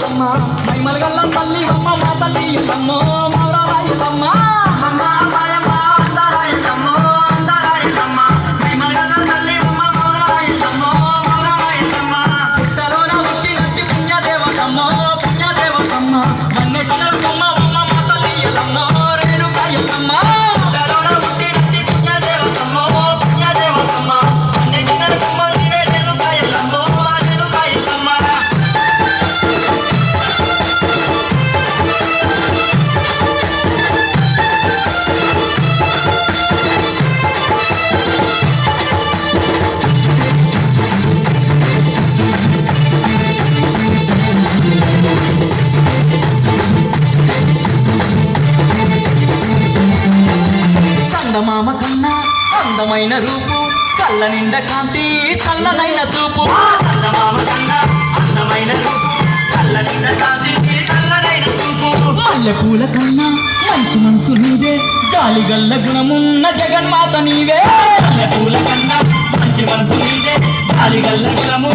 ఎల్లమ్మ మైమలగల్ల తల్లి అమ్మ మా తల్లి ఎల్లమ్మ మౌరాల ఎల్లమ్మ అమ్మ మాయమ్మ అందాల ఎల్లమ్మ అందాల ఎల్లమ్మ మైమలగల్ల తల్లి అమ్మ మౌరాల ఎల్లమ్మ మౌరాల ఎల్లమ్మ పుట్టలోన పుట్టినట్టి పుణ్యదేవతమ్మ పుణ్యదేవతమ్మ మన్నెట్టిన కొమ్మ అమ్మ మా తల్లి ఎల్లమ్మ రేణుక ఎల్లమ్మ పుట్టలోన పుట్టినట్టి పుణ్యదేవతమ్మ పుణ్యదేవతమ్మ మన్నెట్టిన కొమ్మ నీవే రేణుక ఎల్లమ్మ రేణుక ఎల్లమ్మ చందమామ కన్నా అందమైన రూపు కళ్ళ నిండ కాంతి చల్లనైన చూపు చందమామ కన్నా అందమైన రూపు కళ్ళ నిండ కాంతి చల్లనైన చూపు మల్లెపూల కన్నా మంచి మనసు నీవే జాలిగల్ల గుణమున్న జగన్మాత నీవే మల్లెపూల కన్నా మంచి మనసు నీవే జాలిగల్ల గుణము